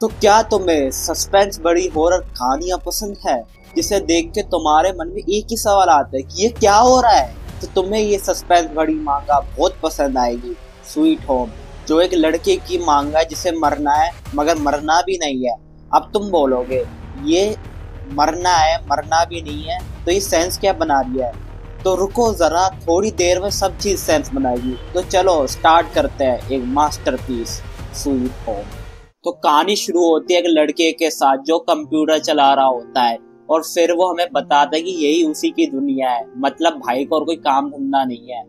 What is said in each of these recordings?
तो क्या तुम्हें सस्पेंस बड़ी हॉरर कहानियां पसंद है जिसे देख के तुम्हारे मन में एक ही सवाल आता है कि ये क्या हो रहा है? तो तुम्हें ये सस्पेंस बड़ी मांगा बहुत पसंद आएगी। स्वीट होम, जो एक लड़के की मांगा है जिसे मरना है मगर मरना भी नहीं है। अब तुम बोलोगे ये मरना है मरना भी नहीं है तो ये सेंस क्या बना दिया है? तो रुको जरा, थोड़ी देर में सब चीज सेंस बनाएगी। तो चलो स्टार्ट करते हैं एक मास्टरपीस, स्वीट होम। तो कहानी शुरू होती है एक लड़के के साथ जो कंप्यूटर चला रहा होता है और फिर वो हमें बताता है कि यही उसी की दुनिया है, मतलब भाई को और कोई काम धंधा नहीं है।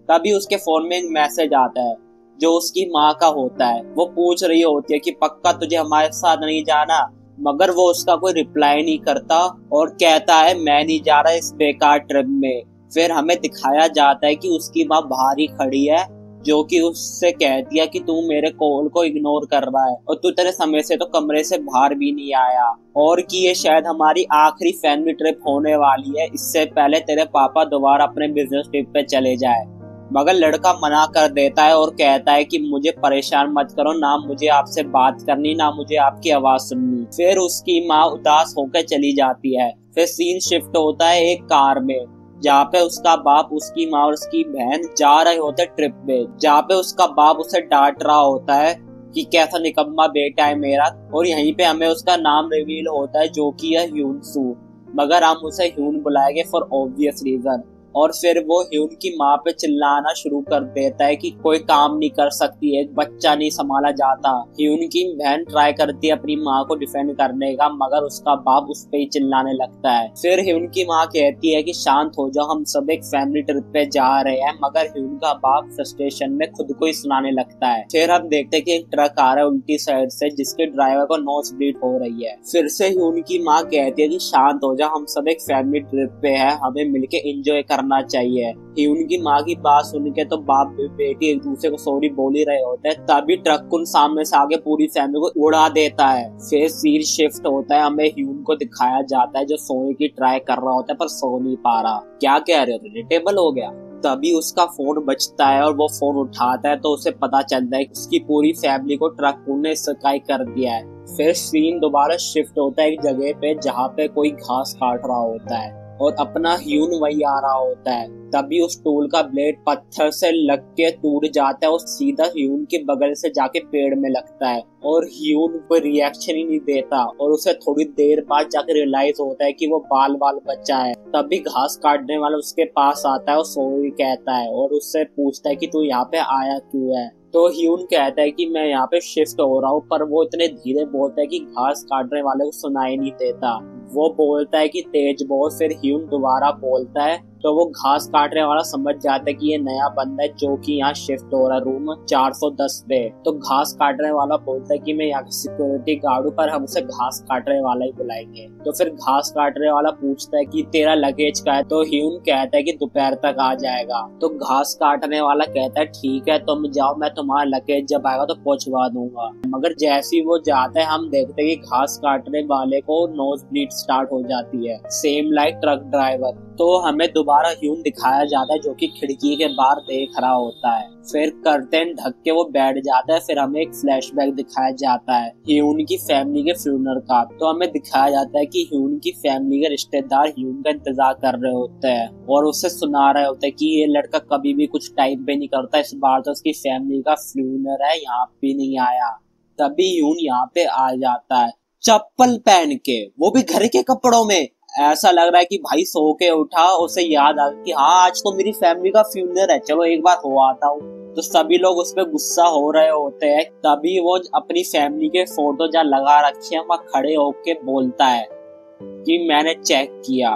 तभी उसके फोन में एक मैसेज आता है जो उसकी माँ का होता है। वो पूछ रही होती है कि पक्का तुझे हमारे साथ नहीं जाना, मगर वो उसका कोई रिप्लाई नहीं करता और कहता है मैं नहीं जा रहा इस बेकार ट्रिप में। फिर हमें दिखाया जाता है कि उसकी माँ बाहर ही खड़ी है जो कि उससे कहती है कि तू मेरे कॉल को इग्नोर कर रहा है और तू तेरे समय से तो कमरे से बाहर भी नहीं आया, और कि ये शायद हमारी आखिरी फैमिली ट्रिप होने वाली है, इससे पहले तेरे पापा दोबारा अपने बिजनेस ट्रिप पे चले जाए। मगर लड़का मना कर देता है और कहता है कि मुझे परेशान मत करो, ना मुझे आपसे बात करनी ना मुझे आपकी आवाज सुननी। फिर उसकी माँ उदास होकर चली जाती है। फिर सीन शिफ्ट होता है एक कार में जहाँ पे उसका बाप, उसकी माँ और उसकी बहन जा रहे होते ट्रिप पे, जहाँ पे उसका बाप उसे डांट रहा होता है कि कैसा निकम्मा बेटा है मेरा। और यहीं पे हमें उसका नाम रिवील होता है जो कि है ह्यून सू, मगर हम उसे ह्यून बुलाएंगे फॉर ऑब्वियस रीजन। और फिर वो ह्यून की माँ पे चिल्लाना शुरू कर देता है कि कोई काम नहीं कर सकती है, एक बच्चा नहीं संभाला जाता। ह्यून की बहन ट्राई करती है अपनी माँ को डिफेंड करने का, मगर उसका बाप उस पे ही चिल्लाने लगता है। फिर ह्यून की माँ कहती है कि शांत हो जाओ, हम सब एक फैमिली ट्रिप पे जा रहे हैं, मगर ह्यून का बाप फ्रस्ट्रेशन में खुद को ही सुनाने लगता है। फिर हम देखते हैं कि एक ट्रक आ रहा है उल्टी साइड से जिसके ड्राइवर को नोज ब्लीड हो रही है। फिर से ह्यून की माँ कहती है कि शांत हो जाओ, हम सब एक फैमिली ट्रिप पे है, हमें मिलके एंजॉय करना चाहिए। ह्यून की माँ की बात सुन के तो बाप बेटी एक दूसरे को सॉरी बोल ही रहे होते हैं, तभी ट्रक उन सामने से आगे पूरी फैमिली को उड़ा देता है। फिर सीन शिफ्ट होता है, हमें ह्यून को दिखाया जाता है जो सोने की ट्राई कर रहा होता है पर सो नहीं पा रहा। क्या कह रहे हो, रिलेटेबल हो गया? तभी उसका फोन बजता है और वो फोन उठाता है तो उसे पता चलता है कि उसकी पूरी फैमिली को ट्रक ने स्काई कर दिया है। फिर सीन दोबारा शिफ्ट होता है एक जगह पे जहाँ पे कोई घास काट रहा होता है और अपना ह्यून वही आ रहा होता है। तभी उस टूल का ब्लेड पत्थर से लग के टूट जाता है और सीधा ह्यून के बगल से जाके पेड़ में लगता है और ह्यून कोई रिएक्शन ही नहीं देता और उसे थोड़ी देर बाद जाके रियलाइज होता है कि वो बाल बचा है। तभी घास काटने वाला उसके पास आता है और सॉरी कहता है और उससे पूछता है कि तू यहाँ पे आया क्यों है। तो ह्यून कहता है कि मैं यहाँ पे शिफ्ट हो रहा हूँ, पर वो इतने धीरे बोलता है कि घास काटने वाले को सुनाई नहीं देता। वो बोलता है कि तेज बोल। फिर ह्यून दोबारा बोलता है तो वो घास काटने वाला समझ जाता है कि ये नया बंदा है जो कि यहाँ शिफ्ट हो रहा है रूम 410 पे। तो घास काटने वाला बोलता है कि मैं यहाँ की सिक्योरिटी गार्ड हूँ, पर हम उसे घास काटने वाला ही बुलाएंगे। तो फिर घास काटने वाला पूछता है कि तेरा लगेज का है? तो ह्यून कहता है कि दोपहर तक आ जाएगा। तो घास काटने वाला कहता है ठीक है तुम जाओ, मैं तुम्हारा लगेज जब आएगा तो पहुंचवा दूंगा। मगर जैसे ही वो जाता है हम देखते हैं कि घास काटने वाले को नोज ब्लीड स्टार्ट हो जाती है, सेम लाइक ट्रक ड्राइवर। तो हमें दोबारा ह्यून दिखाया जाता है जो कि खिड़की के बाहर देख रहा होता है। फिर कर्टेन ढक के वो बैठ जाता है। फिर हमें एक फ्लैशबैक दिखाया जाता है ह्यून की फैमिली के फ्यूनरल का। तो हमें दिखाया जाता है कि ह्यून की फैमिली के रिश्तेदार ह्यून का इंतजार कर रहे होते हैं और उससे सुना रहे होते हैं कि ये लड़का कभी भी कुछ टाइम पे नहीं करता, इस बार तो उसकी फैमिली का फ्यूनरल है, यहाँ पे नहीं आया। तभी ह्यून यहाँ पे आ जाता है चप्पल पहन के, वो भी घर के कपड़ों में। ऐसा लग रहा है कि भाई सो के उठा, उसे याद आ गया कि हाँ आज तो मेरी फैमिली का फ्यूनरल है, चलो एक बार हो आता हूँ। तो सभी लोग उस पर गुस्सा हो रहे होते हैं। तभी वो अपनी फैमिली के फोटो जहाँ लगा रखे हैं वहाँ खड़े होके बोलता है कि मैंने चेक किया।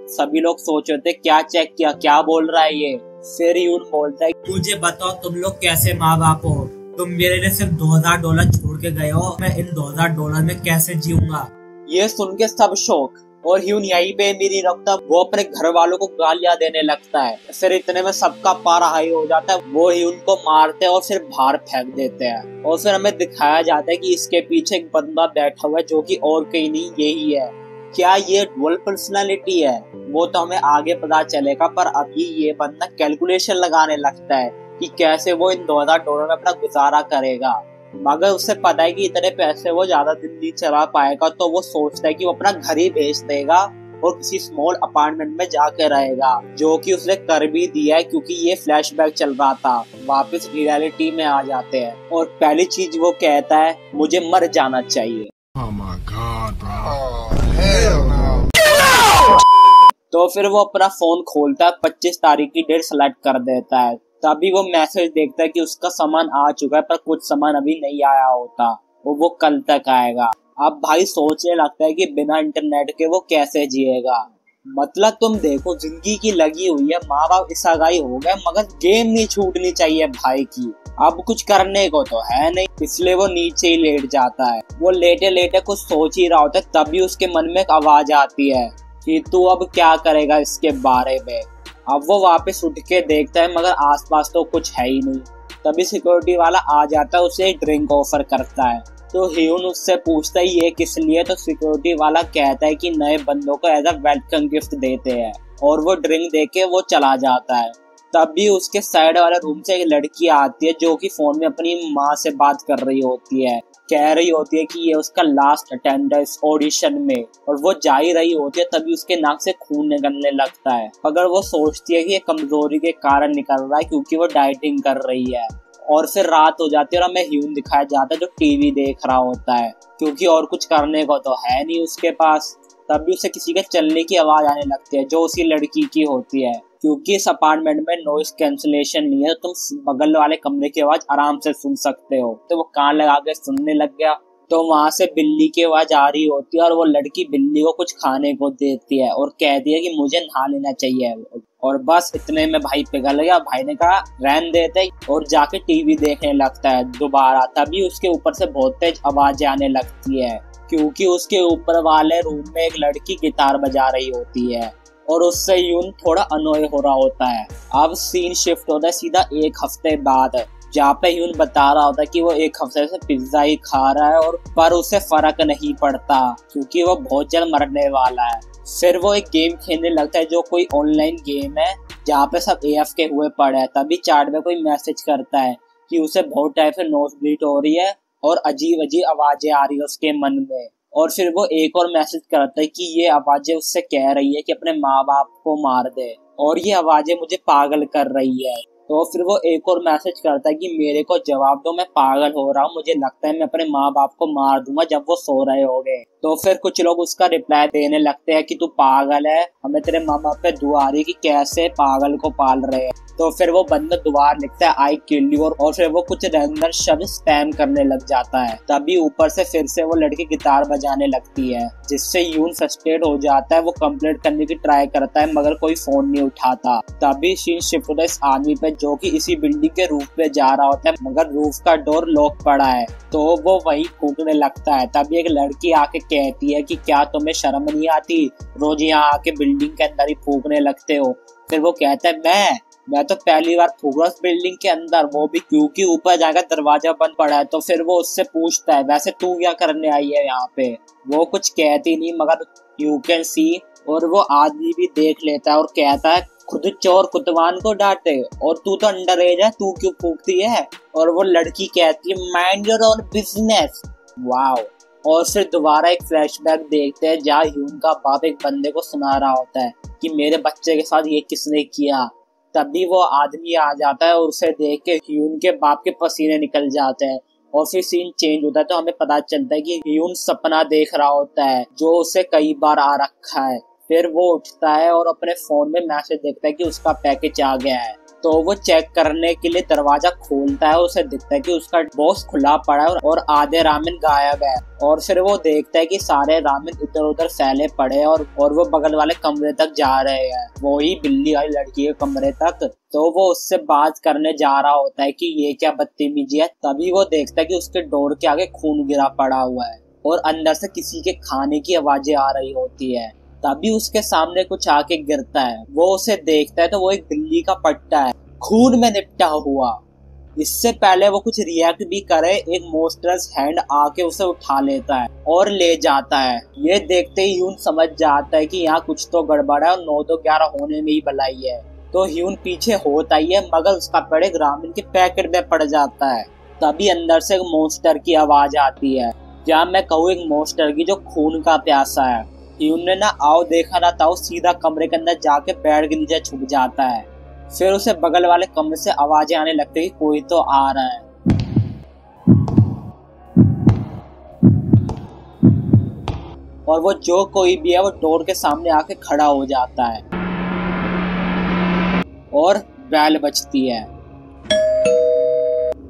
सभी लोग सोच रहे थे क्या चेक किया, क्या बोल रहा है ये। फिर ह्यून बोलता है मुझे बताओ तुम लोग कैसे माँ बाप हो, तुम मेरे लिए सिर्फ $2000 छोड़ के गए हो, मैं इन $2000 में कैसे जीऊंगा। ये सुन के सब शौक और ह्यून यहीं पे मेरी रखता, वो अपने घर वालों को गालियां देने लगता है। फिर इतने में सबका पारा हाई हो जाता है, वो ह्यून को मारते हैं और फिर बाहर फेंक देते हैं। और फिर हमें दिखाया जाता है कि इसके पीछे एक बंदा बैठा हुआ है जो कि और कहीं नहीं यही है। क्या ये डुअल पर्सनालिटी है वो तो हमें आगे पता चलेगा, पर अभी ये बंदा कैलकुलेशन लगाने लगता है कि कैसे वो इन $2000 में अपना गुजारा करेगा। मगर उसे पता है कि इतने पैसे वो ज्यादा दिन नहीं चला पाएगा, तो वो सोचता है कि वो अपना घर ही बेच देगा और किसी स्मॉल अपार्टमेंट में जाकर रहेगा, जो कि उसने कर भी दिया है क्योंकि ये फ्लैशबैक चल रहा था। वापस रियलिटी में आ जाते हैं और पहली चीज वो कहता है मुझे मर जाना चाहिए। Oh my God, bro. Oh, hell no. तो फिर वो अपना फोन खोलता है, 25 तारीख की डेट सेलेक्ट कर देता है। तभी वो मैसेज देखता है कि उसका सामान आ चुका है, पर कुछ सामान अभी नहीं आया होता और वो कल तक आएगा। अब भाई सोचने लगता है कि बिना इंटरनेट के वो कैसे जिएगा। मतलब तुम देखो, जिंदगी की लगी हुई है, माँ बाप इसागाई हो गए, मगर गेम नहीं छूटनी चाहिए भाई की। अब कुछ करने को तो है नहीं, इसलिए वो नीचे ही लेट जाता है। वो लेटे लेटे कुछ सोच ही रहा होता है, तभी उसके मन में एक आवाज आती है कि तू अब क्या करेगा इसके बारे में। अब वो वापस उठ के देखता है, मगर आसपास तो कुछ है ही नहीं। तभी सिक्योरिटी वाला आ जाता है, उसे ड्रिंक ऑफर करता है। तो ह्यून उससे पूछता है ये किस लिए, तो सिक्योरिटी वाला कहता है कि नए बंदों को एज अ वेलकम गिफ्ट देते हैं, और वो ड्रिंक देके वो चला जाता है। तभी उसके साइड वाले रूम से एक लड़की आती है, जो कि फोन में अपनी माँ से बात कर रही होती है। कह रही होती है कि ये उसका लास्ट अटेंडेंस ऑडिशन में, और वो जा ही रही होती है, तभी उसके नाक से खून निकलने लगता है। अगर वो सोचती है कि ये कमजोरी के कारण निकल रहा है क्योंकि वो डाइटिंग कर रही है। और फिर रात हो जाती है और हमें ह्यून दिखाया जाता है जो टीवी देख रहा होता है, क्योंकि और कुछ करने को तो है नहीं उसके पास। तभी उसे किसी के चलने की आवाज आने लगती है, जो उसी लड़की की होती है। क्योंकि इस अपार्टमेंट में नॉइस कैंसलेशन नहीं है, तो तुम बगल वाले कमरे की आवाज आराम से सुन सकते हो। तो वो कान लगा के सुनने लग गया, तो वहां से बिल्ली की आवाज आ रही होती है, और वो लड़की बिल्ली को कुछ खाने को देती है और कहती है कि मुझे नहा लेना चाहिए। और बस इतने में भाई पिघल गया। भाई ने कहा रहने देते, और जाके टीवी देखने लगता है दोबारा। तभी उसके ऊपर से बहुत तेज आवाजें आने लगती है, क्योंकि उसके ऊपर वाले रूम में एक लड़की गिटार बजा रही होती है, और उससे ह्यून थोड़ा अनोय हो रहा होता है। अब सीन शिफ्ट होता है सीधा एक हफ्ते बाद, जहाँ पे ह्यून बता रहा होता है कि वो एक हफ्ते से पिज्जा ही खा रहा है, और पर उसे फर्क नहीं पड़ता क्योंकि वो बहुत जल्द मरने वाला है। फिर वो एक गेम खेलने लगता है, जो कोई ऑनलाइन गेम है जहाँ पे सब AFK हुए पड़े हैं। तभी चैट में कोई मैसेज करता है कि उसे बहुत टाइम से नोज ब्लीड हो रही है और अजीब अजीब आवाजें आ रही है उसके मन में। और फिर वो एक और मैसेज करता है कि ये आवाजें उससे कह रही है कि अपने माँ बाप को मार दे, और ये आवाजें मुझे पागल कर रही है। तो फिर वो एक और मैसेज करता है कि मेरे को जवाब दो, मैं पागल हो रहा हूँ, मुझे लगता है मैं अपने माँ बाप को मार दूंगा जब वो सो रहे होंगे। तो फिर कुछ लोग उसका रिप्लाई देने लगते हैं कि तू पागल है, हमें तेरे माँ बाप पे दुआ आ रही है कि कैसे पागल को पाल रहे हैं। तो फिर वो बंदा दोबारा लिखता है आई किल यू, और फिर वो कुछ रैंडम शब्द स्पैम करने लग जाता है। तभी ऊपर से फिर से वो लड़की गिटार बजाने लगती है, जिससे ह्यून फ्रस्ट्रेट हो जाता है। वो कंप्लीट करने की ट्राई करता है, मगर कोई फोन नहीं उठाता। तभी सीन शिफ्ट होता है इस आदमी पे, जो कि इसी बिल्डिंग के रूफ पे जा रहा होता है, मगर रूफ का डोर लॉक पड़ा है। तो वो वहीं फूकने लगता है। तभी एक लड़की आके कहती है कि क्या तुम्हें शर्म नहीं आती, रोज यहाँ आके बिल्डिंग के अंदर ही फूकने लगते हो। फिर वो कहता है मैं तो पहली बार फूक रहा हूँ बिल्डिंग के अंदर, वो भी क्योंकि ऊपर जाकर दरवाजा बंद पड़ा है। तो फिर वो उससे पूछता है वैसे तू क्या करने आई है यहाँ पे। वो कुछ कहती नहीं, मगर यू कैन सी, और वो आदमी भी देख लेता है और कहता है खुद चोर कुतवान को डांटे, और तू तो अंडर एज है, तू क्यों फूकती है। और वो लड़की कहती है mind your own business. Wow. और फिर दोबारा एक फ्लैशबैक देखते हैं, जहाँ ह्यून का बाप एक बंदे को सुना रहा होता है कि मेरे बच्चे के साथ ये किसने किया। तभी वो आदमी आ जाता है और उसे देख के ह्यून के बाप के पसीने निकल जाते हैं। और फिर सीन चेंज होता है, तो हमें पता चलता है कि ह्यून सपना देख रहा होता है जो उसे कई बार आ रखा है। फिर वो उठता है और अपने फोन में मैसेज देखता है कि उसका पैकेज आ गया है। तो वो चेक करने के लिए दरवाजा खोलता है, उसे दिखता है कि उसका बॉक्स खुला पड़ा है और आधे रामेन गायब है। और फिर वो देखता है कि सारे रामेन इधर उधर फैले पड़े हैं, और वो बगल वाले कमरे तक जा रहे हैं, वही बिल्ली वाली लड़की के कमरे तक। तो वो उससे बात करने जा रहा होता है कि ये क्या बदतमीजी है। तभी वो देखता है कि उसके डोर के आगे खून गिरा पड़ा हुआ है, और अंदर से किसी के खाने की आवाजें आ रही होती है। तभी उसके सामने कुछ आके गिरता है, वो उसे देखता है तो वो एक बिल्ली का पट्टा है, खून में निपटा हुआ। इससे पहले वो कुछ रिएक्ट भी करे, एक मोस्टर्स हैंड आके उसे उठा लेता है और ले जाता है। ये देखते ही ह्यून समझ जाता है कि यहाँ कुछ तो गड़बड़ है और 9 तो 11 होने में ही भलाई है। तो ह्यून पीछे होता ही है, मगर उसका पेड़ एक रामेन के पैकेट में पड़ जाता है। तभी अंदर से एक मॉन्स्टर की आवाज आती है, या मैं कहूँ एक मॉन्स्टर की जो खून का प्यासा है। ह्यून ने ना आओ देखा ना ताओ सीधा कमरे के अंदर जाके बेड के नीचे छुप जाता है। फिर उसे बगल वाले कमरे से आवाजें आने लगती है कि कोई तो आ रहा है। और वो जो कोई भी है वो डोर के सामने आके खड़ा हो जाता है और बेल बजती है।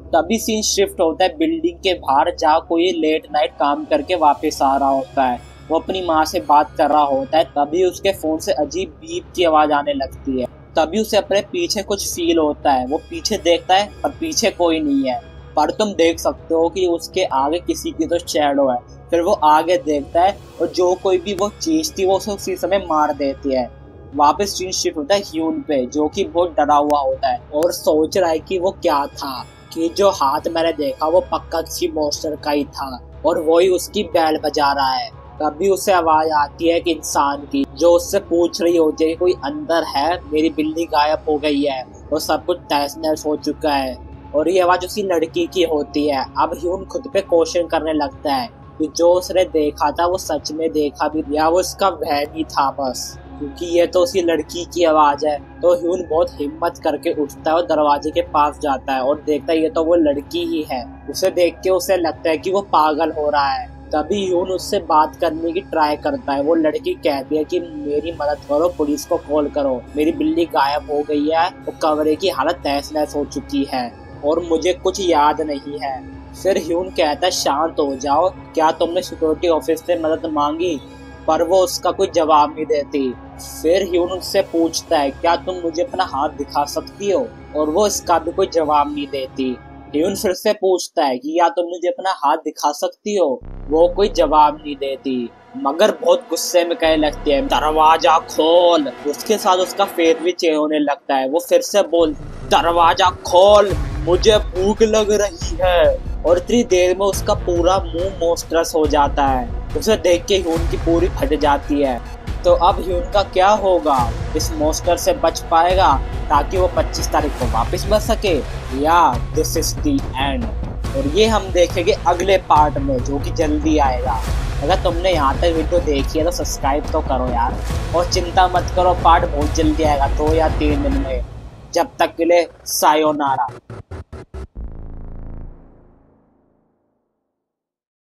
तभी सीन शिफ्ट होता है बिल्डिंग के बाहर, जहाँ कोई लेट नाइट काम करके वापस आ रहा होता है। वो अपनी माँ से बात कर रहा होता है। तभी उसके फोन से अजीब बीप की आवाज आने लगती है। तभी उसे अपने पीछे कुछ फील होता है। वो पीछे देखता है पर पीछे कोई नहीं है, पर तुम देख सकते हो कि उसके आगे किसी की तो शैडो है। फिर वो आगे देखता है और जो कोई भी वो चीज थी वो उसे उसी समय मार देती है। वापस सीन शिफ्ट होता है ह्यून पे, जो कि बहुत डरा हुआ होता है और सोच रहा है कि वो क्या था, कि जो हाथ मैंने देखा वो पक्का किसी मॉन्स्टर का ही था और वही उसकी बैल बजा रहा है। तभी उसे आवाज आती है कि इंसान की, जो उससे पूछ रही होती है कि कोई अंदर है, मेरी बिल्ली गायब हो गई है और सब कुछ तहस-नहस हो चुका है। और ये आवाज उसी लड़की की होती है। अब ह्यून खुद पे क्वेश्चन करने लगता है कि जो उसने देखा था वो सच में देखा भी या वो उसका वहम ही था बस, क्योंकि ये तो उसी लड़की की आवाज है। तो ह्यून बहुत हिम्मत करके उठता है और दरवाजे के पास जाता है और देखता है ये तो वो लड़की ही है। उसे देख के उसे लगता है कि वो पागल हो रहा है। तभी ह्यून उससे बात करने की ट्राई करता है। वो लड़की कहती है कि मेरी मदद करो, पुलिस को कॉल करो, मेरी बिल्ली गायब हो गई है और कमरे की हालत तहस-नहस हो चुकी है और मुझे कुछ याद नहीं है। फिर ह्यून कहता है शांत हो जाओ, क्या तुमने सिक्योरिटी ऑफिस से मदद मांगी? पर वो उसका कोई जवाब नहीं देती। फिर ह्यून उससे पूछता है क्या तुम मुझे अपना हाथ दिखा सकती हो? और वो इसका भी कोई जवाब नहीं देती। ह्यून फिर से पूछता है कि या तुम मुझे अपना हाथ दिखा सकती हो? वो कोई जवाब नहीं देती, मगर बहुत गुस्से में कहने लगती है दरवाजा खोल। उसके साथ उसका फेस भी चेंज होने लगता है। वो फिर से बोल दरवाजा खोल, मुझे भूख लग रही है। और इतनी देर में उसका पूरा मुंह मॉन्स्ट्रस हो जाता है। उसे देख के ह्यून की पूरी फट जाती है। तो अब ह्यून का क्या होगा? इस मॉन्स्टर से बच पाएगा ताकि वो 25 तारीख को वापस बच सके, या दिस इज द एंड? और ये हम देखेंगे अगले पार्ट में, जो कि जल्दी आएगा। अगर तुमने यहाँ तक वीडियो देखी है तो सब्सक्राइब तो करो यार, और चिंता मत करो, पार्ट बहुत जल्दी आएगा, 2 या 3 दिन में। जब तक के लिए सायोनारा।